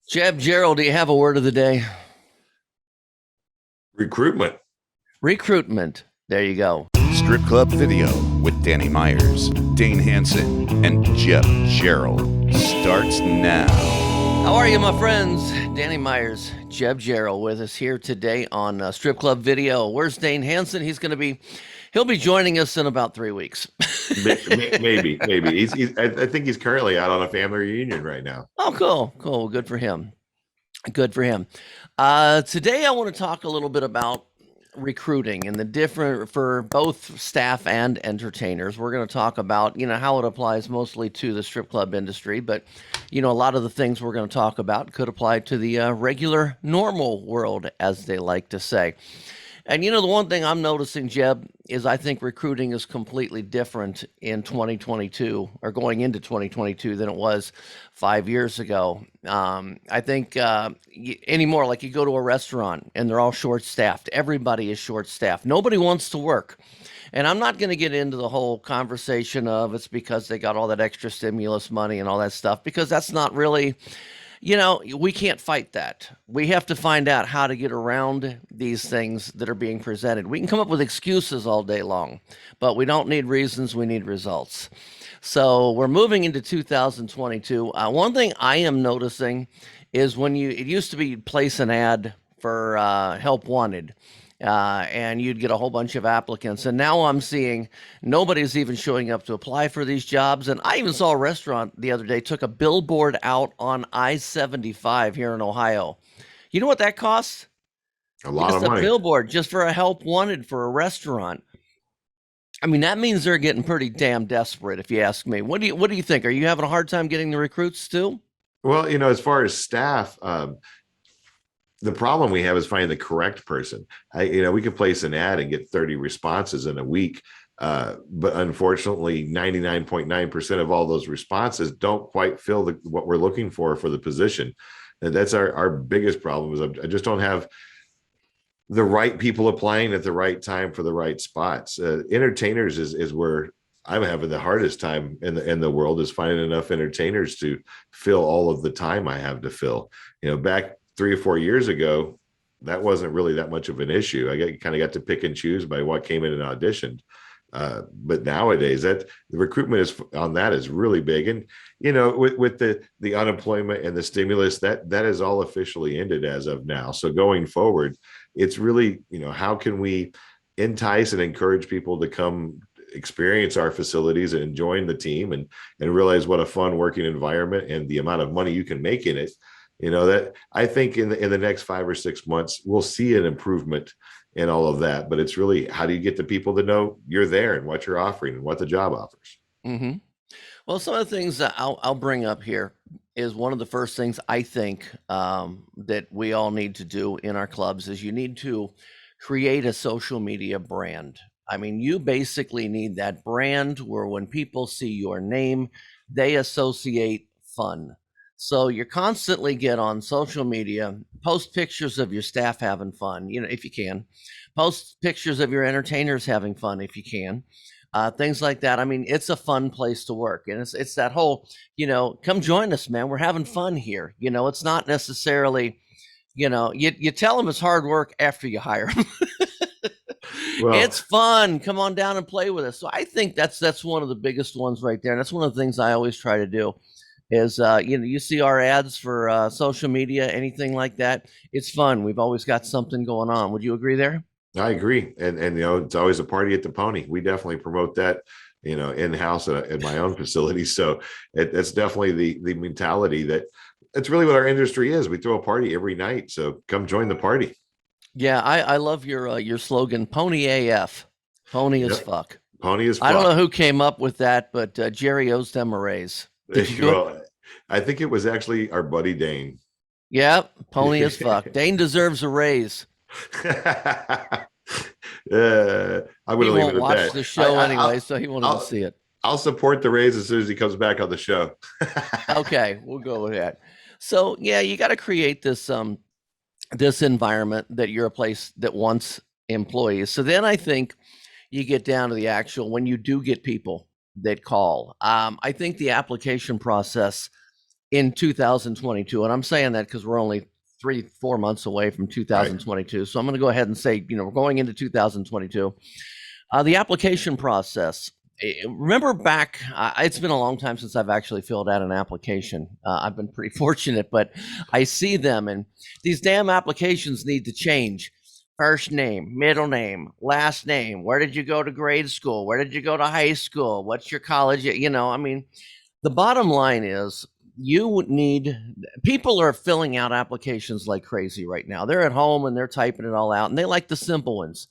Jeb, Gerald, do you have a word of the day? Recruitment. Recruitment. There you go. Strip Club Video with Danny Meyers, Dane Hanson, and Jeff Gerald starts now. How are you, my friends? Danny Meyers, Jeb Gerald with us here today on Strip Club Video. Where's Dane Hanson? He'll be joining us in about 3 weeks. Maybe. I think he's currently out on a family reunion right now. Oh, cool. Good for him. Today I want to talk a little bit about recruiting and the different for both staff and entertainers. We're going to talk about, how it applies mostly to the strip club industry, but a lot of the things we're going to talk about could apply to the regular normal world, as they like to say. And the one thing I'm noticing, Jeb, is I think recruiting is completely different in 2022 or going into 2022 than it was 5 years ago. I think anymore, like you go to a restaurant and they're all short staffed. Everybody is short staffed. Nobody wants to work. And I'm not going to get into the whole conversation of it's because they got all that extra stimulus money and all that stuff, because that's not really, we can't fight that. We have to find out how to get around these things that are being presented. We can come up with excuses all day long, but we don't need reasons. We need results. So we're moving into 2022. One thing I am noticing is it used to be you'd place an ad for help wanted. And you'd get a whole bunch of applicants. And now I'm seeing nobody's even showing up to apply for these jobs. And I even saw a restaurant the other day took a billboard out on I-75 here in Ohio. You know what that costs? A lot Just of a money. billboard just for a help wanted for a restaurant. I mean, that means they're getting pretty damn desperate, if you ask me. What do you think? Are you having a hard time getting the recruits too? Well, as far as staff, the problem we have is finding the correct person. We could place an ad and get 30 responses in a week. But unfortunately, 99.9% of all those responses don't quite fill what we're looking for the position. And that's our biggest problem is I just don't have the right people applying at the right time for the right spots. Entertainers is where I'm having the hardest time in the world, is finding enough entertainers to fill all of the time I have to fill. Back 3 or 4 years ago, that wasn't really that much of an issue. I kind of got to pick and choose by what came in and auditioned. But nowadays, that the recruitment is really big, and with the unemployment and the stimulus, that is all officially ended as of now. So going forward, it's really, how can we entice and encourage people to come experience our facilities and join the team and realize what a fun working environment and the amount of money you can make in it. That I think in the next 5 or 6 months we'll see an improvement in all of that. But it's really, how do you get the people to know you're there and what you're offering and what the job offers? Mm-hmm. Well, some of the things that I'll bring up here is one of the first things I think that we all need to do in our clubs is you need to create a social media brand. I mean, you basically need that brand where when people see your name, they associate fun. So you constantly get on social media, post pictures of your staff having fun, if you can, post pictures of your entertainers having fun, if you can. Things like that. I mean, it's a fun place to work, and it's that whole, come join us, man. We're having fun here. It's not necessarily, you tell them it's hard work after you hire them. Well, It's fun. Come on down and play with us. So I think that's one of the biggest ones right there, and that's one of the things I always try to do. Is you see our ads for social media, anything like that. It's fun. We've always got something going on. Would you agree there? I agree, and it's always a party at the Pony. We definitely promote that, in house at my own facility. So it's definitely the mentality that it's really what our industry is. We throw a party every night, so come join the party. Yeah, I love your slogan, Pony AF, Pony as Yep, fuck. Pony is I don't know fuck. who came up with that, but Jerry owes them a raise. Did you do it? Well, I think it was actually our buddy Dane. Yeah, Pony as fuck. Dane deserves a raise. I'm going He to leave won't it at watch that. the show anyway, so he won't even I'll see it. I'll support the raise as soon as he comes back on the show. Okay, we'll go with that. So yeah, you got to create this environment that you're a place that wants employees. So then I think you get down to the actual when you do get people that call. I think the application process in 2022. And I'm saying that because we're only 3-4 months away from 2022. So I'm going to go ahead and say, we're going into 2022. The application process. Remember back, it's been a long time since I've actually filled out an application. I've been pretty fortunate, but I see them, and these damn applications need to change. First name, middle name, last name. Where did you go to grade school? Where did you go to high school? What's your college? The bottom line is people are filling out applications like crazy right now. They're at home and they're typing it all out, and they like the simple ones.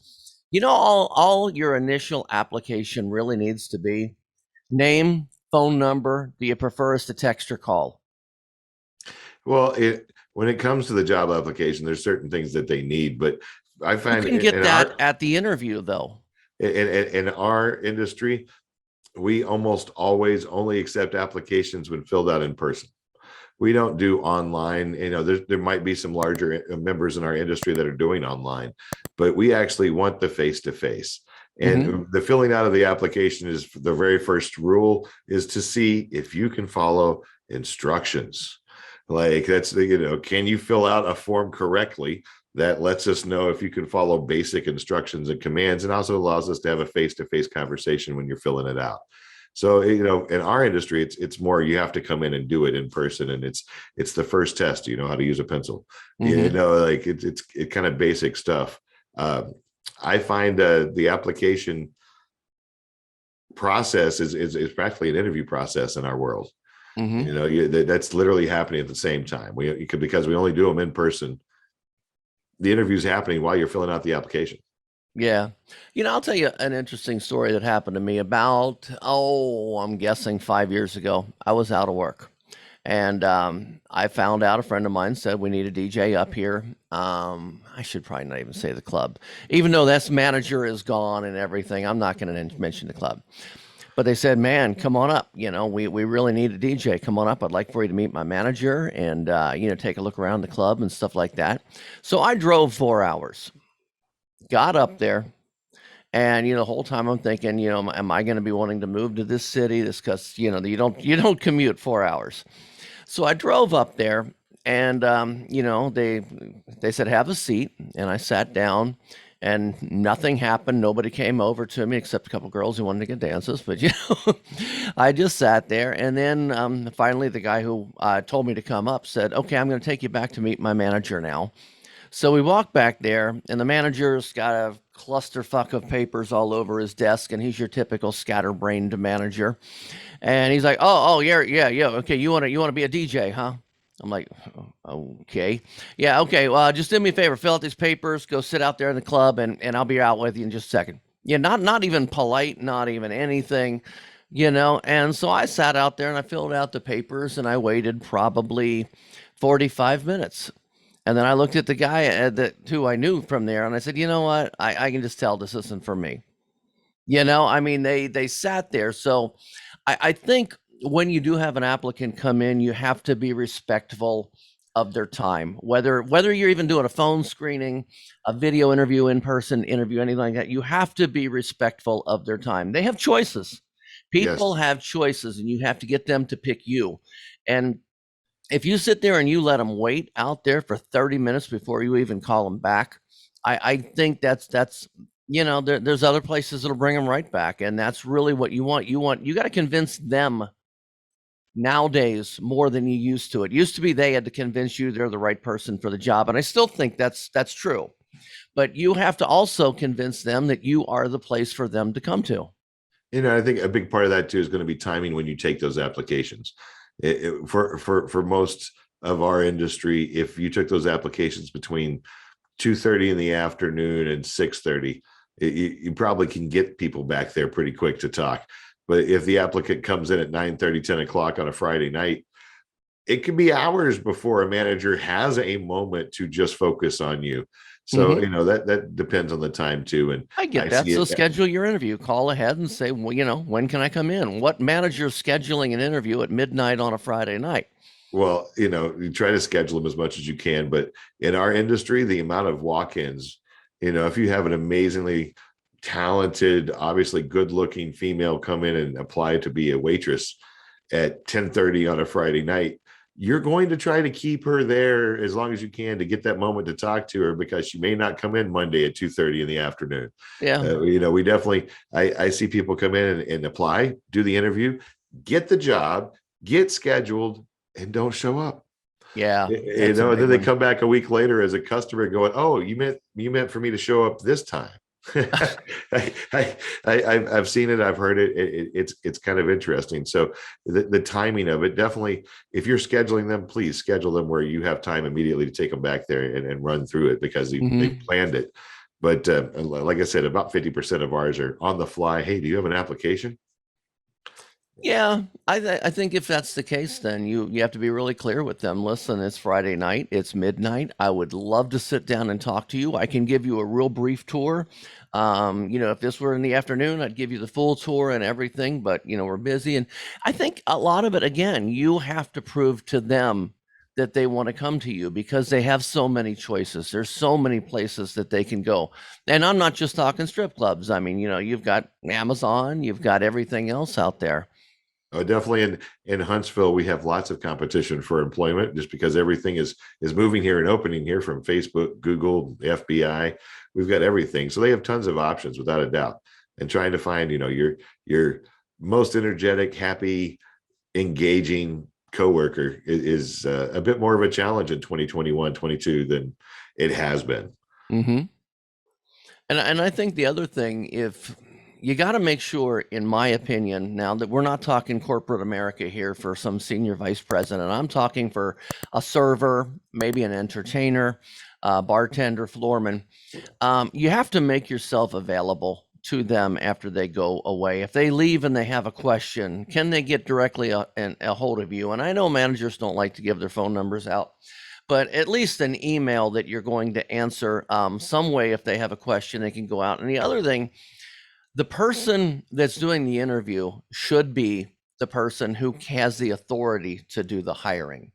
All your initial application really needs to be name, phone number. Do you prefer us to text or call? Well, when it comes to the job application, there's certain things that they need, but I find you can get that at the interview, though. In our industry, we almost always only accept applications when filled out in person. We don't do online. There might be some larger members in our industry that are doing online, but we actually want the face-to-face. And the filling out of the application is the very first rule, is to see if you can follow instructions. Like that's can you fill out a form correctly? That lets us know if you can follow basic instructions and commands, and also allows us to have a face-to-face conversation when you're filling it out. So, in our industry, it's more, you have to come in and do it in person. And it's the first test, how to use a pencil, it's kind of basic stuff. I find the application process is practically an interview process in our world. That's literally happening at the same time. Because we only do them in person. The interview's happening while you're filling out the application. Yeah. I'll tell you an interesting story that happened to me about, I'm guessing 5 years ago. I was out of work, and I found out, a friend of mine said we need a DJ up here. I should probably not even say the club, even though this manager is gone and everything. I'm not going to mention the club. But they said, man, come on up. We really need a DJ. Come on up. I'd like for you to meet my manager and, take a look around the club and stuff like that. So I drove 4 hours, got up there, and, the whole time I'm thinking, am I going to be wanting to move to this city? Because, you don't commute 4 hours. So I drove up there, and, they said, have a seat. And I sat down. And nothing happened. Nobody came over to me except a couple girls who wanted to get dances. But, I just sat there. And then finally, the guy who told me to come up said, okay, I'm going to take you back to meet my manager now. So we walked back there, and the manager's got a clusterfuck of papers all over his desk, and he's your typical scatterbrained manager. And he's like, oh, yeah. Okay, you want to be a DJ, huh? I'm like, okay. Yeah, okay. Well, just do me a favor. Fill out these papers. Go sit out there in the club, and I'll be out with you in just a second. Yeah, not even polite, not even anything, And so I sat out there, and I filled out the papers, and I waited probably 45 minutes. And then I looked at the guy who I knew from there, and I said, you know what? I can just tell this isn't for me. They sat there. So I think when you do have an applicant come in, you have to be respectful of their time, whether you're even doing a phone screening, a video interview, in-person interview, anything like that. You have to be respectful of their time. They have choices. People have choices, and you have to get them to pick you. And if you sit there and you let them wait out there for 30 minutes before you even call them back, I think that's there's other places that'll bring them right back. And that's really what you want. You got to convince them nowadays more than you used to. It used to be they had to convince you they're the right person for the job. And I still think that's true. But you have to also convince them that you are the place for them to come to. I think a big part of that too is going to be timing when you take those applications. For most of our industry, if you took those applications between 2:30 in the afternoon and 6:30, you probably can get people back there pretty quick to talk. But if the applicant comes in at 9:30, 10 o'clock on a Friday night, it can be hours before a manager has a moment to just focus on you. So, that depends on the time too. And I get that. So schedule your interview, call ahead and say, well, when can I come in? What manager's scheduling an interview at midnight on a Friday night? Well, you try to schedule them as much as you can, but in our industry, the amount of walk-ins, if you have an amazingly talented, obviously good-looking female come in and apply to be a waitress at 10:30 on a Friday night, you're going to try to keep her there as long as you can to get that moment to talk to her, because she may not come in Monday at 2:30 in the afternoon. Yeah. We definitely, I see people come in and apply, do the interview, get the job, get scheduled, and don't show up. Yeah. And then they come back a week later as a customer going, "Oh, you meant for me to show up this time." I've seen it, I've heard it. It's kind of interesting. So the timing of it, definitely, if you're scheduling them, please schedule them where you have time immediately to take them back there and run through it, because they planned it. But like I said, about 50% of ours are on the fly. Hey, do you have an application? Yeah, I think if that's the case, then you have to be really clear with them. Listen, it's Friday night, it's midnight. I would love to sit down and talk to you. I can give you a real brief tour. If this were in the afternoon, I'd give you the full tour and everything, but we're busy. And I think a lot of it, again, you have to prove to them that they want to come to you, because they have so many choices. There's so many places that they can go. And I'm not just talking strip clubs. I mean, you've got Amazon, you've got everything else out there. Oh, definitely. In Huntsville, we have lots of competition for employment, just because everything is moving here and opening here, from Facebook, Google, FBI. We've got everything. So they have tons of options, without a doubt. And trying to find, your most energetic, happy, engaging coworker is a bit more of a challenge in 2021, 22 than it has been. Mm-hmm. And I think the other thing, if you got to make sure, in my opinion, now that we're not talking corporate America here for some senior vice president, I'm talking for a server, maybe an entertainer, bartender, floorman. You have to make yourself available to them after they go away. If they leave and they have a question, can they get directly a hold of you? And I know managers don't like to give their phone numbers out, but at least an email that you're going to answer some way. If they have a question, they can go out. And the other thing, the person that's doing the interview should be the person who has the authority to do the hiring.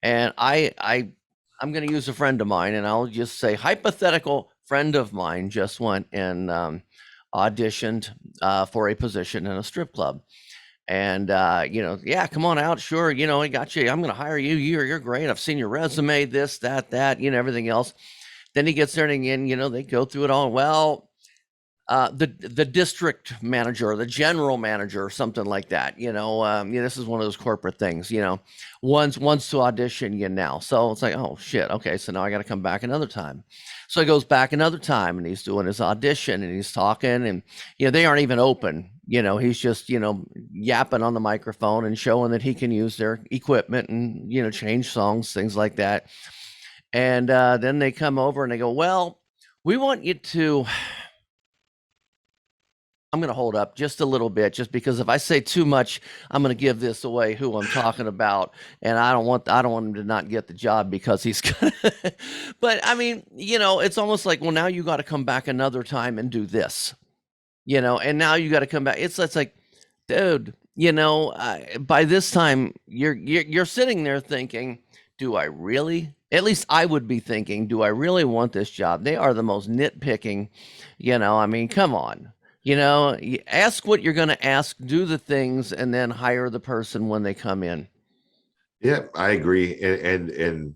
And I'm going to use a friend of mine, and I'll just say, hypothetical friend of mine just went and auditioned for a position in a strip club. And yeah, come on out. Sure, I got you. I'm going to hire you. You're great. I've seen your resume, this, that, everything else. Then he gets there, and again, they go through it all. Well, the district manager or the general manager or something like that, this is one of those corporate things, wants to audition you now. So it's like, oh shit, okay, so now I got to come back another time. So he goes back another time, and he's doing his audition, and he's talking, and they aren't even open. He's just yapping on the microphone and showing that he can use their equipment and change songs, things like that. And then they come over and they go, well, we want you to. I'm going to hold up just a little bit, just because if I say too much, I'm going to give this away, who I'm talking about. And I don't want him to not get the job because he's going to. But I mean, it's almost like, well, now you got to come back another time and do this, and now you got to come back. It's like, dude, by this time you're sitting there thinking, do I really? At least I would be thinking, do I really want this job? They are the most nitpicking, I mean, come on. Ask what you're going to ask, do the things, and then hire the person when they come in. Yeah, I agree. And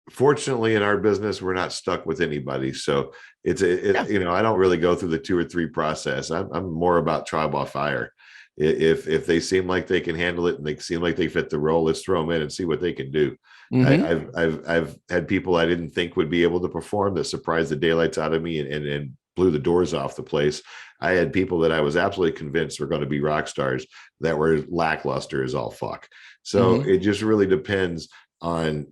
fortunately, in our business, we're not stuck with anybody. So I don't really go through the 2 or 3 process. I'm more about trial by fire. If they seem like they can handle it and they seem like they fit the role, let's throw them in and see what they can do. Mm-hmm. I've had people I didn't think would be able to perform that surprised the daylights out of me and blew the doors off the place. I had people that I was absolutely convinced were going to be rock stars that were lackluster as all fuck. So It just really depends on,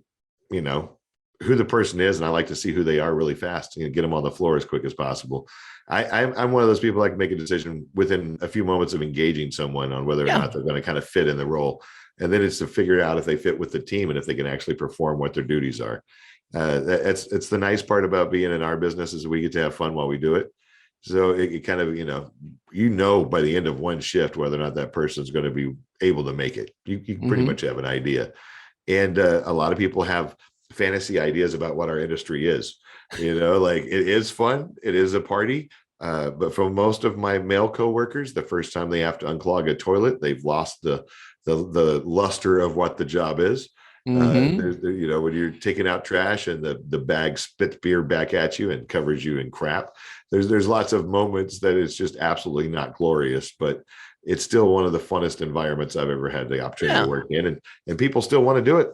who the person is. And I like to see who they are really fast and get them on the floor as quick as possible. I'm one of those people that can make a decision within a few moments of engaging someone on whether or not they're going to kind of fit in the role. And then it's to figure out if they fit with the team and if they can actually perform what their duties are. It's the nice part about being in our business is we get to have fun while we do it. So it kind of, by the end of one shift, whether or not that person's going to be able to make it. You pretty much have an idea. And a lot of people have fantasy ideas about what our industry is, like it is fun. It is a party. But for most of my male coworkers, the first time they have to unclog a toilet, they've lost the the luster of what the job is. Mm-hmm. When you're taking out trash and the bag spits beer back at you and covers you in crap. There's lots of moments that it's just absolutely not glorious, but it's still one of the funnest environments I've ever had the opportunity to Yeah. work in, and people still want to do it.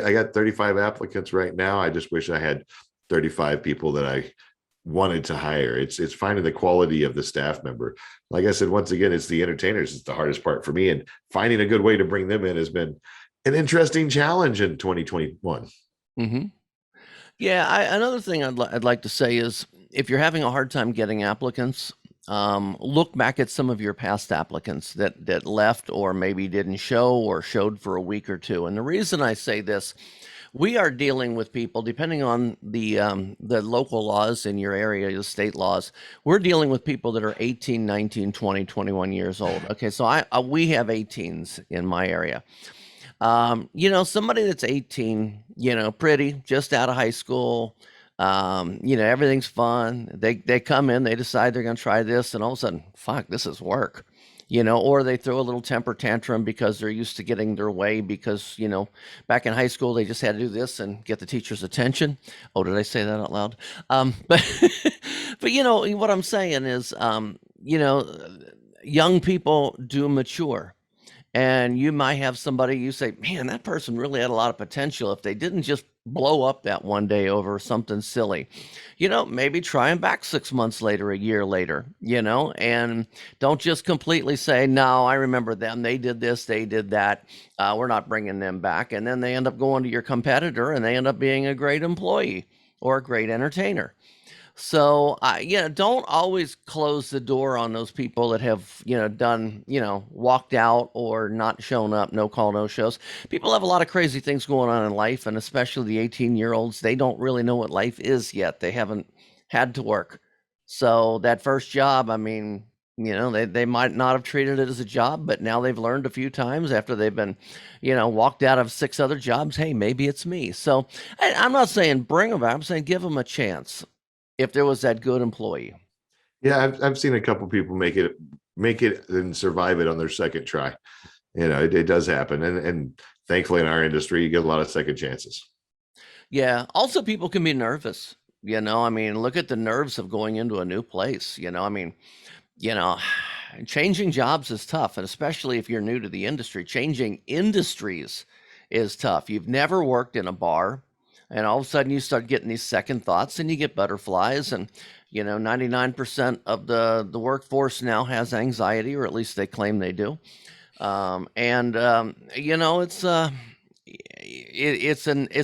I got 35 applicants right now. I just wish I had 35 people that I wanted to hire. It's finding the quality of the staff member. Like I said, once again, it's the entertainers. It's the hardest part for me, and finding a good way to bring them in has been an interesting challenge in 2021. Mm-hmm. Yeah, another thing I'd like to say is if you're having a hard time getting applicants, look back at some of your past applicants that left or maybe didn't show or showed for a week or two. And the reason I say this, we are dealing with people, depending on the local laws in your area, the state laws, we're dealing with people that are 18, 19, 20, 21 years old. Okay, so we have 18s in my area. Somebody that's 18, pretty, just out of high school, everything's fun. They come in, they decide they're going to try this, and all of a sudden, fuck, this is work. Or they throw a little temper tantrum because they're used to getting their way because, back in high school, they just had to do this and get the teacher's attention. Oh, did I say that out loud? But, but what I'm saying is, young people do mature. And you might have somebody you say, man, that person really had a lot of potential if they didn't just blow up that one day over something silly. Maybe try them back 6 months later, a year later, and don't just completely say, no, I remember them. They did this, they did that. We're not bringing them back. And then they end up going to your competitor and they end up being a great employee or a great entertainer. So, don't always close the door on those people that have, done, walked out or not shown up, no call, no shows. People have a lot of crazy things going on in life, and especially the 18-year-olds, they don't really know what life is yet. They haven't had to work. So that first job, I mean, they might not have treated it as a job, but now they've learned a few times after they've been, walked out of 6 other jobs. Hey, maybe it's me. So I'm not saying bring them back. I'm saying give them a chance if there was that good employee. Yeah, I've seen a couple people make it and survive it on their second try. It does happen, and thankfully in our industry, you get a lot of second chances. Yeah. Also, people can be nervous. I mean, look at the nerves of going into a new place. I mean, you know, changing jobs is tough, and especially if you're new to the industry, changing industries is tough. You've never worked in a bar, and all of a sudden you start getting these second thoughts and you get butterflies. And 99% of the workforce now has anxiety, or at least they claim they do. It's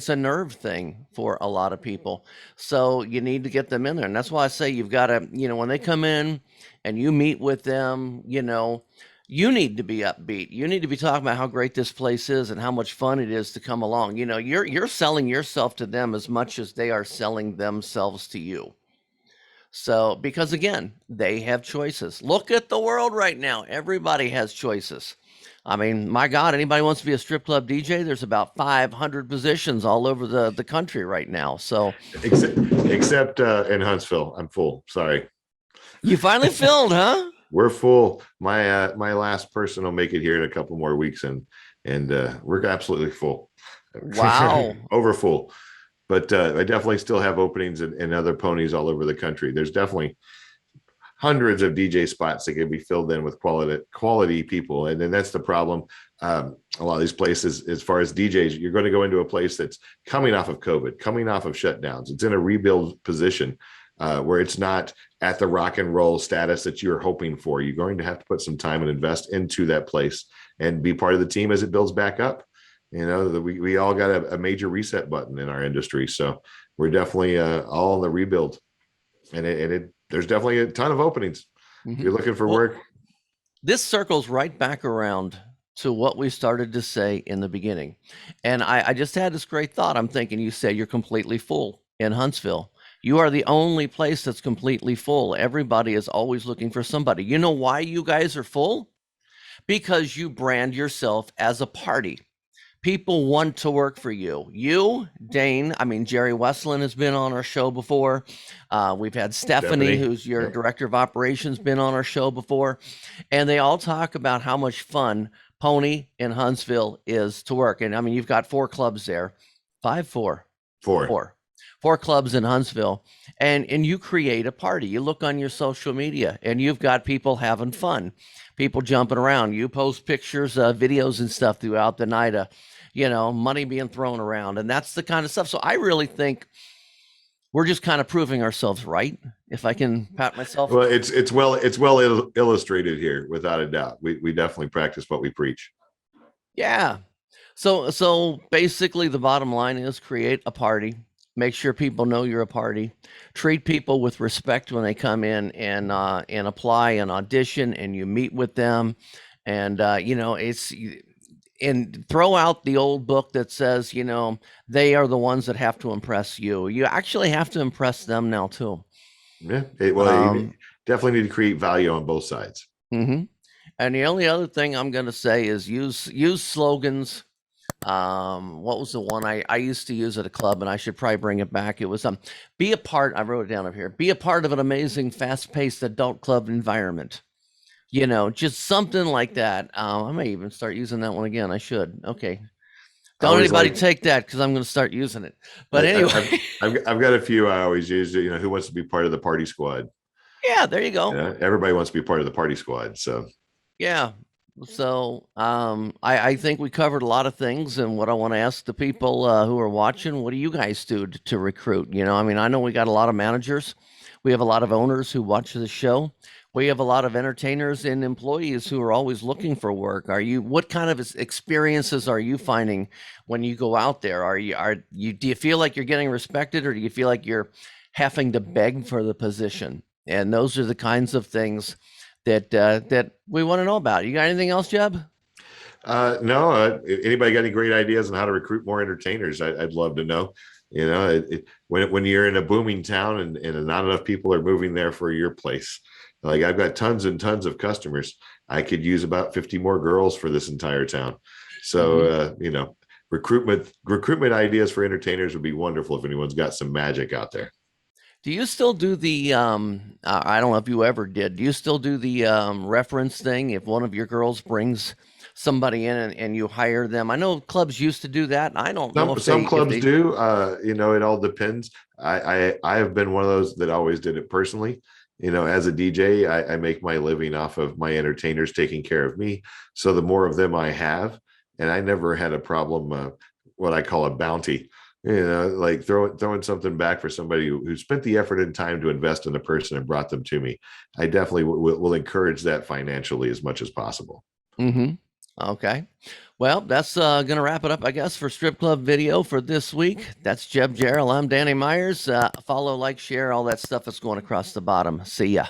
a nerve thing for a lot of people. So you need to get them in there. And that's why I say you've got to, when they come in and you meet with them, you need to be upbeat. You need to be talking about how great this place is and how much fun it is to come along. You're selling yourself to them as much as they are selling themselves to you. So, because again, they have choices. Look at the world right now. Everybody has choices. I mean, my God, anybody wants to be a strip club DJ? There's about 500 positions all over the country right now. So, except in Huntsville, I'm full. Sorry. You finally filled, huh? We're full. My last person will make it here in a couple more weeks, and we're absolutely full. Wow. Over full. But I definitely still have openings in other ponies all over the country. There's definitely hundreds of DJ spots that can be filled in with quality people. And then that's the problem. A lot of these places, as far as DJs, you're going to go into a place that's coming off of COVID, coming off of shutdowns. It's in a rebuild position where it's not at the rock and roll status that you're hoping for. You're going to have to put some time and invest into that place and be part of the team as it builds back up. We all got a major reset button in our industry. So we're definitely all in the rebuild. And there's definitely a ton of openings. If you're looking for work. This circles right back around to what we started to say in the beginning. And I just had this great thought. I'm thinking, you said you're completely full in Huntsville. You are the only place that's completely full. Everybody is always looking for somebody. You know why you guys are full? Because you brand yourself as a party. People want to work for you. You, Dane, Jerry Westland has been on our show before. We've had Stephanie, who's your director of operations, been on our show before. And they all talk about how much fun Pony in Huntsville is to work. And I mean, you've got 4 clubs there, 5, 4, 4. 4 clubs in Huntsville, and you create a party. You look on your social media and you've got people having fun, people jumping around. You post pictures, videos and stuff throughout the night, money being thrown around, and that's the kind of stuff. So I really think we're just kind of proving ourselves right, if I can pat myself. Well, it's well illustrated here, without a doubt. We definitely practice what we preach. Yeah. So basically the bottom line is create a party, make sure people know you're a party, treat people with respect when they come in and apply and audition, and you meet with them, and and throw out the old book that says, they are the ones that have to impress you. You actually have to impress them now too. Yeah. You definitely need to create value on both sides. Mm-hmm. And the only other thing I'm going to say is use slogans. What was the one I used to use at a club, and I should probably bring it back? It was be a part. I wrote it down over here. Be a part of an amazing, fast-paced adult club environment. Just something like that. I may even start using that one again. I should. Okay. Don't anybody take that, because I'm going to start using it. But anyway, I've got a few I always use. Who wants to be part of the party squad? Yeah, there you go. Everybody wants to be part of the party squad. So yeah. So I think we covered a lot of things, and what I want to ask the people who are watching, what do you guys do to recruit? I know we got a lot of managers. We have a lot of owners who watch the show. We have a lot of entertainers and employees who are always looking for work. What kind of experiences are you finding when you go out there? Do you feel like you're getting respected, or do you feel like you're having to beg for the position? And those are the kinds of things that we want to know about. You got anything else, Jeb? No. Anybody got any great ideas on how to recruit more entertainers? I'd love to know. When you're in a booming town and not enough people are moving there for your place, like I've got tons and tons of customers. I could use about 50 more girls for this entire town. So, recruitment ideas for entertainers would be wonderful if anyone's got some magic out there. Do you still do the, I don't know if you ever did, do you still do the reference thing? If one of your girls brings somebody in and you hire them? I know clubs used to do that. I don't know if some clubs do. It all depends. I have been one of those that always did it personally. As a DJ, I make my living off of my entertainers taking care of me. So the more of them I have, and I never had a problem, what I call a bounty, like throwing something back for somebody who spent the effort and time to invest in a person and brought them to me. I definitely will encourage that financially as much as possible. Mm-hmm. Okay. Well, that's going to wrap it up, I guess, for Strip Club Video for this week. That's Jeb Gerald. I'm Danny Meyers. Follow, like, share, all that stuff that's going across the bottom. See ya.